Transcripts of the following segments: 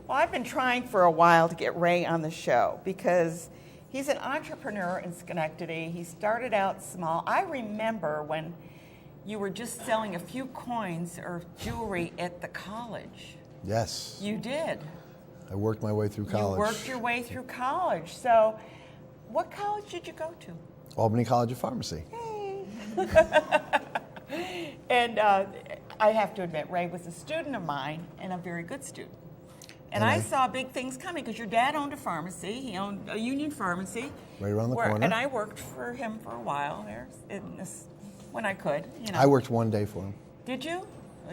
Well, I've been trying for a while to get Ray on the show because he's an entrepreneur in Schenectady. He started out small. I remember when you were just selling a few coins or jewelry at the college. Yes. You did. I worked my way through college. You worked your way through college. So what college did you go to? Albany College of Pharmacy. Hey. And I have to admit, Ray was a student of mine and a very good student. And I saw big things coming because your dad owned a pharmacy. He owned a Union Pharmacy. Right around the corner. And I worked for him for a while there, when I could. You know. I worked one day for him. Did you?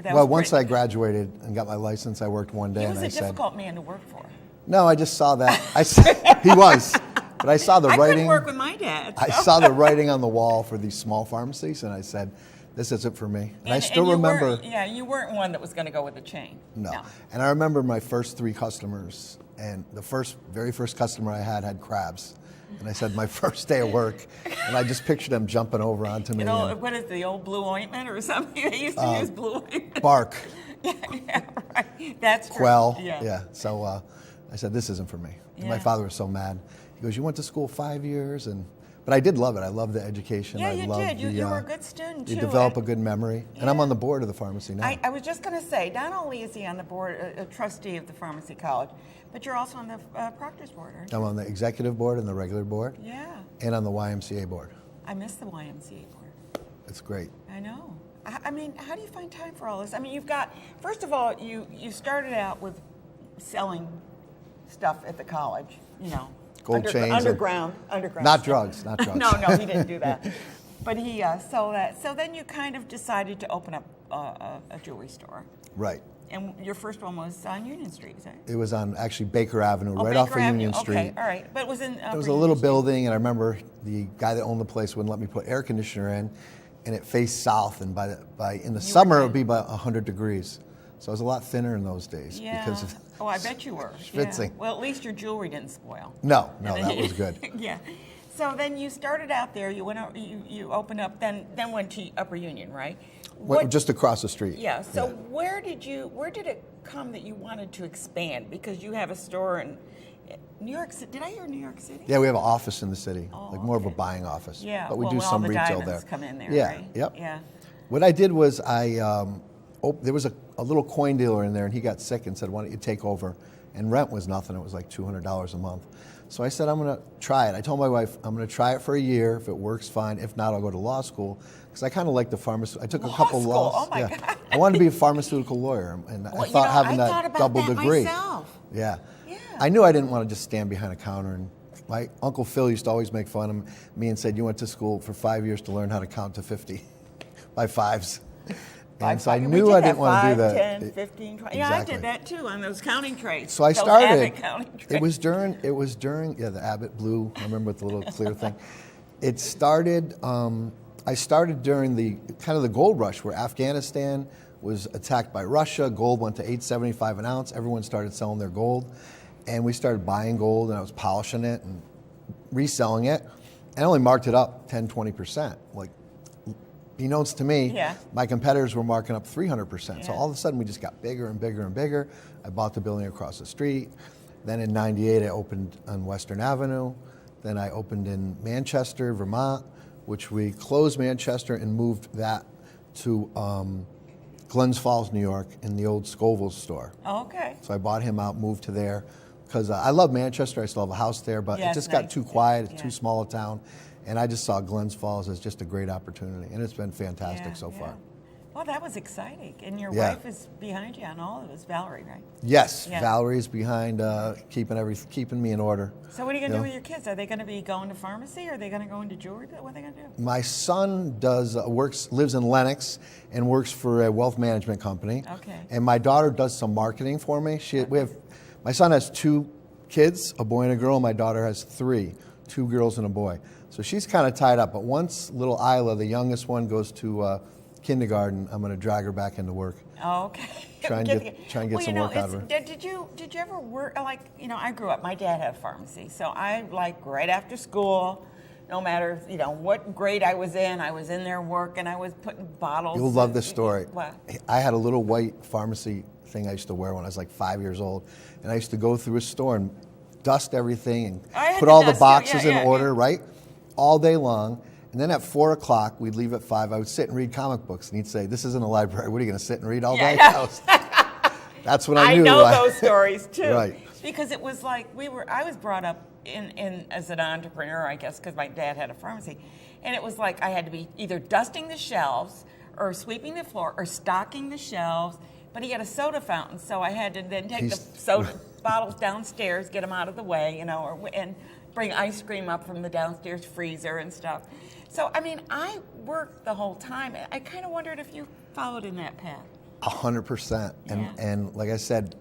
Well, once I graduated and got my license, I worked one day. He was a difficult man to work for. No, I just saw that. He was. But I saw the writing. I couldn't work with my dad. So. I saw the writing on the wall for these small pharmacies, and I said, this isn't for me. And I still remember. Yeah, you weren't one that was going to go with a chain. No. And I remember my first 3 customers, and the very first customer I had crabs. And I said, my first day of work, and I just pictured them jumping over onto me. What is the old blue ointment or something? They used to use blue ointment. Bark. Yeah, right. That's Quell. True. Yeah. So I said, this isn't for me. And my father was so mad. He goes, you went to school 5 years? But I did love it. I loved the education. Yeah, you did. You were a good student, too. You develop a good memory. Yeah. And I'm on the board of the pharmacy now. I was just going to say, not only is he on the board, a trustee of the pharmacy college, but you're also on the proctor's board, aren't you? I'm on the executive board and the regular board. Yeah. And on the YMCA board. I miss the YMCA board. It's great. I know. I mean, how do you find time for all this? I mean, you've got, first of all, you started out with selling stuff at the college, you know. Gold chains. Underground. Not drugs, not drugs. No, he didn't do that. But he sold that. So then you kind of decided to open up a jewelry store. Right. And your first one was on Union Street, is it? It was on actually Baker Avenue, right Baker off of Avenue. Union Street. Okay, all right. But it was in. It was a little building, and I remember the guy that owned the place wouldn't let me put air conditioner in, and it faced south. And in the summer it would be about 100 degrees. So I was a lot thinner in those days because of I bet you were. schwitzing. Yeah. Well, at least your jewelry didn't spoil. No, that was good. Yeah. So then you started out there. You went out. You opened up. Then went to Upper Union, right? Just across the street. Yeah. So where did it come that you wanted to expand? Because you have a store in New York City. Did I hear New York City? Yeah, we have an office in the city, more of a buying office. Yeah. But we do all some the retail diamonds there. Come in there. Yeah. Right? Yep. Yeah. What I did was there was a little coin dealer in there, and he got sick and said, why don't you take over? And rent was nothing. It was like $200 a month. So I said, I'm going to try it. I told my wife, I'm going to try it for a year. If it works, fine. If not, I'll go to law school. Because I kind of like the pharmacy. I took a couple laws. Oh, my God. I wanted to be a pharmaceutical lawyer. And I thought having that double degree. Myself. Yeah. I knew I didn't want to just stand behind a counter. And my Uncle Phil used to always make fun of me and said, you went to school for 5 years to learn how to count to 50 by fives. And so I knew I didn't want to do that. 10, 15, 20. Yeah, I did that too on those counting trays. So I started. It was during the Abbott Blue. I remember with the little clear thing. It started. I started during the kind of the gold rush where Afghanistan was attacked by Russia. Gold went to $8.75 an ounce. Everyone started selling their gold, and we started buying gold, and I was polishing it and reselling it, and I only marked it up 10-20%. Like, beknownst to me, my competitors were marking up 300%. Yeah. So all of a sudden, we just got bigger and bigger and bigger. I bought the building across the street. Then in '98, I opened on Western Avenue. Then I opened in Manchester, Vermont, which we closed Manchester and moved that to Glens Falls, New York, in the old Scoville's store. Oh, okay. So I bought him out, moved to there, because I love Manchester. I still have a house there, but it just got too quiet. It's too small a town. And I just saw Glens Falls as just a great opportunity, and it's been fantastic so far. Well, that was exciting. And your wife is behind you on all of this, Valerie, right? Yes, Valerie's behind keeping me in order. So what are you going to do with your kids? Are they going to be going to pharmacy, or are they going to go into jewelry? What are they going to do? My son lives in Lenox and works for a wealth management company. Okay. And my daughter does some marketing for me. My son has 2 kids, a boy and a girl. My daughter has 3, 2 girls and a boy. So she's kind of tied up. But once little Isla, the youngest one, goes to kindergarten, I'm going to drag her back into work. Oh, okay. Try and get some work out of her. Did you ever work, I grew up, my dad had a pharmacy, so I right after school, no matter, what grade I was in there working, I was putting bottles. You'll love this story. What? I had a little white pharmacy thing I used to wear when I was like 5 years old, and I used to go through a store and dust everything and put all the boxes in order, right? All day long. And then at 4 o'clock, we'd leave at 5. I would sit and read comic books, and he'd say, "This isn't a library. What are you going to sit and read all day?" That's when I knew. I know those stories too. Right. Because it was like I was brought up in as an entrepreneur, I guess, because my dad had a pharmacy, and it was like I had to be either dusting the shelves or sweeping the floor or stocking the shelves. But he had a soda fountain, so I had to then take the soda bottles downstairs, get them out of the way, and bring ice cream up from the downstairs freezer and stuff. So, I mean, I worked the whole time. I kind of wondered if you followed in that path. 100%. And like I said,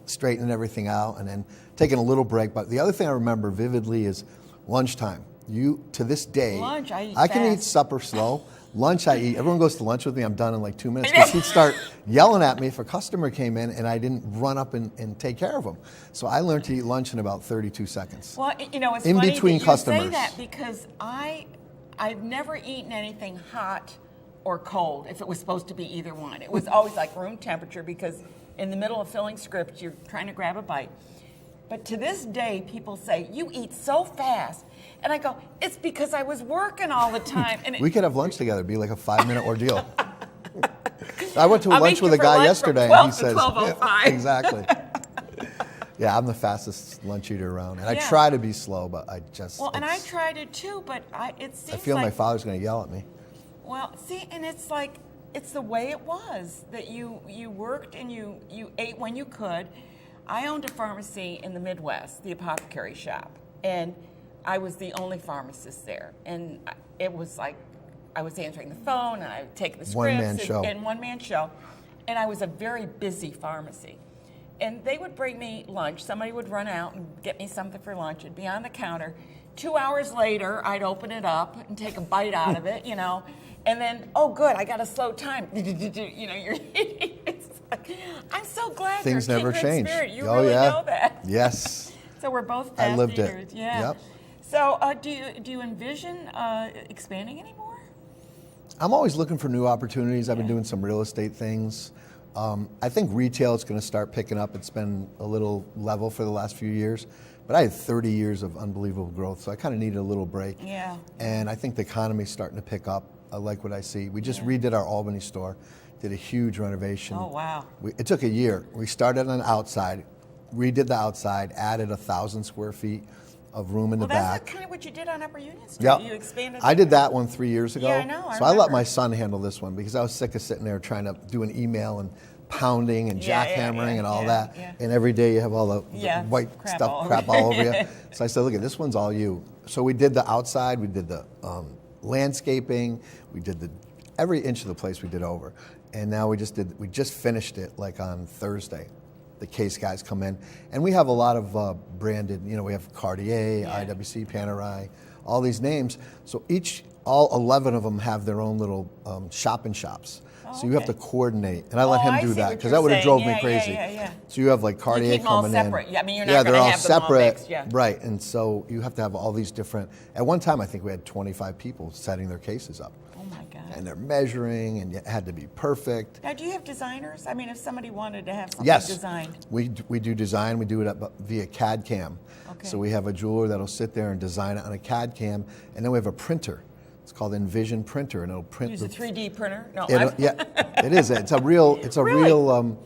straightening everything out and then taking a little break. But the other thing I remember vividly is lunchtime. To this day, lunch, I can eat supper slow. Lunch, I eat. Everyone goes to lunch with me. I'm done in like 2 minutes. Because he'd start yelling at me if a customer came in and I didn't run up and take care of them. So I learned to eat lunch in about 32 seconds. Well, it's in funny between that customers. You say that because I've never eaten anything hot or cold if it was supposed to be either one. It was always like room temperature because in the middle of filling scripts, you're trying to grab a bite. But to this day, people say, "You eat so fast." And I go, "It's because I was working all the time." And we could have lunch together. It'd be like a 5-minute ordeal. I went to lunch with a guy yesterday, and he says, exactly. Yeah, I'm the fastest lunch eater around. And I try to be slow, but I just... Well, and I tried it too, but it seems I feel my father's going to yell at me. Well, see, and it's like, it's the way it was, that you worked and you ate when you could. I owned a pharmacy in the Midwest, the apothecary shop, and I was the only pharmacist there. And it was like, I was answering the phone, and I would take the scripts. One-man show. And I was a very busy pharmacy. And they would bring me lunch. Somebody would run out and get me something for lunch. It'd be on the counter. 2 hours later, I'd open it up and take a bite out of it, And then, oh, good, I got a slow time. It's like, I'm so glad things you're never change. Spirit. You really know that. Yes. So we're both fast I lived eaters. it. Yeah. Yep. So do you envision expanding anymore? I'm always looking for new opportunities. I've been doing some real estate things. I think retail is going to start picking up. It's been a little level for the last few years. But I had 30 years of unbelievable growth, so I kind of needed a little break. Yeah. And I think the economy's starting to pick up. I like what I see. We just redid our Albany store, did a huge renovation. Oh, wow. It took a year. We started on the outside, redid the outside, added 1,000 square feet of room in the back. That's kind of what you did on Upper Union Street. Yep. You expanded. I did that one 3 years ago. Yeah, I know. So I let my son handle this one because I was sick of sitting there trying to do an email and pounding and jackhammering and all that. Yeah. And every day you have all the white crap all over you. So I said, look, this one's all you. So we did the outside, we did the landscaping, we did every inch of the place we did over. And now we just finished it like on Thursday. The case guys come in, and we have a lot of branded, we have Cartier, IWC, Panerai, all these names. So all 11 of them have their own little shop-in-shops. So you have to coordinate, and I let him do that because that would have drove me crazy. Yeah. So you have like Cartier you keep them all coming separate. in. Yeah, I mean, you're not they're going to all have them separate, all mixed. Yeah. Right? And so you have to have all these different. At one time, I think we had 25 people setting their cases up. Oh my God. And they're measuring, and it had to be perfect. Now, do you have designers? I mean, if somebody wanted to have something designed. We do design. We do it via CAD CAM. Okay. So we have a jeweler that'll sit there and design it on a CAD CAM, and then we have a printer. It's called Envision Printer, and it'll print. Use a 3D printer? No. It is. It's a real. It's a real,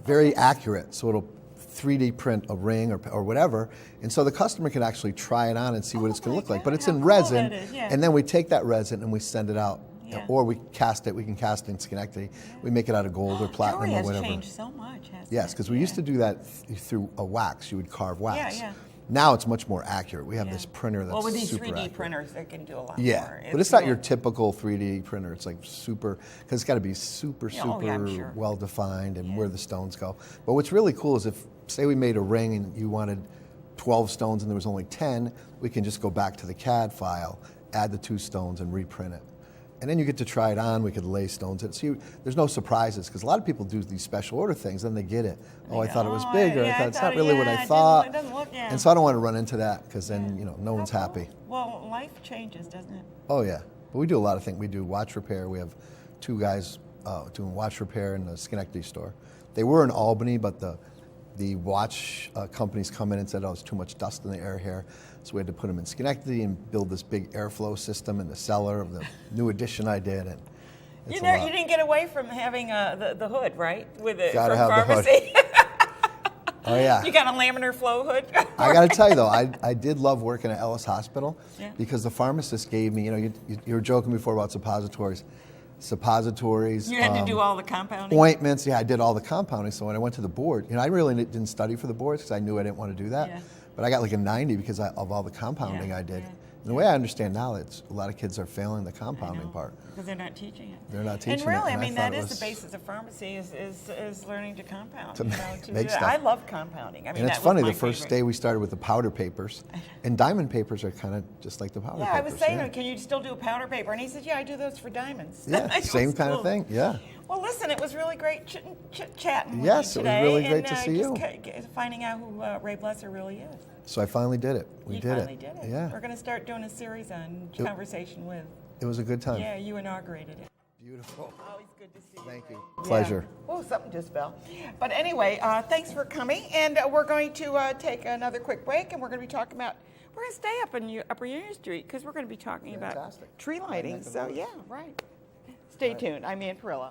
very accurate. So it'll 3D print a ring or whatever, and so the customer can actually try it on and see what it's going to look like. But it's in resin, and then we take that resin and we send it out, or we cast it. We can cast it in Schenectady. We make it out of gold or platinum or whatever. Jewelry has changed so much. Yes, because we used to do that through a wax. You would carve wax. Yeah. Now it's much more accurate. We have this printer that's with these super 3D accurate. printers, they can do a lot more. Yeah, but it's not your typical 3D printer. It's like super, because it's got to be super well defined and where the stones go. But what's really cool is if, say we made a ring and you wanted 12 stones and there was only 10, we can just go back to the CAD file, add the 2 stones and reprint it. And then you get to try it on. We could lay stones in. So there's no surprises because a lot of people do these special order things, then they get it. I thought it was big, or I thought it's not really what I thought. It doesn't look, And so I don't want to run into that because then no one's happy. Well, life changes, doesn't it? Oh yeah, but we do a lot of things. We do watch repair. We have 2 guys doing watch repair in the Schenectady store. They were in Albany, but the watch companies come in and said, oh, it's too much dust in the air here. So we had to put them in Schenectady and build this big airflow system in the cellar of the new addition I did. And You didn't get away from having the hood, right? With it Gotta from have the hood. pharmacy. Oh yeah. You got a laminar flow hood. I got to tell you though, I did love working at Ellis Hospital Yeah. because the pharmacist gave me, you were joking before about suppositories. You had to do all the compounding. Ointments, yeah, I did all the compounding. So when I went to the board, I really didn't study for the boards because I knew I didn't want to do that. Yeah. But I got like a 90 because of all the compounding I did. Yeah. And the way I understand now, it's a lot of kids are failing the compounding part. Because they're not teaching it. They're not teaching And really, it. I mean, thought that it is was- the basis of pharmacy is learning to compound. To to make do that. stuff. I love compounding. I mean, And it's that was funny, my the first favorite. day we started with the powder papers, and diamond papers are kind of just like the powder Yeah, papers. I was saying, can you still do a powder paper? And he said, yeah, I do those for diamonds. Yeah, It same was kind cool. of thing, yeah. Well, listen, it was really great chit-chatting with Yes, you it was today. really great and, to see just you. finding out who Ray Bleser really is. So I finally did it. We You did finally it. did it. Yeah. We're going to start doing a series on It- Conversation With. It was a good time. Yeah, you inaugurated it. Beautiful. Always good to see you. Thank you. Ray. Pleasure. Yeah. Oh, something just fell. But anyway, thanks for coming. And we're going to take another quick break, and we're going to be talking about, we're going to stay up in Upper Union Street because we're going to be talking about Fantastic. tree lighting. neck of the So, woods. yeah, right. Stay tuned. I'm Ann Perillo.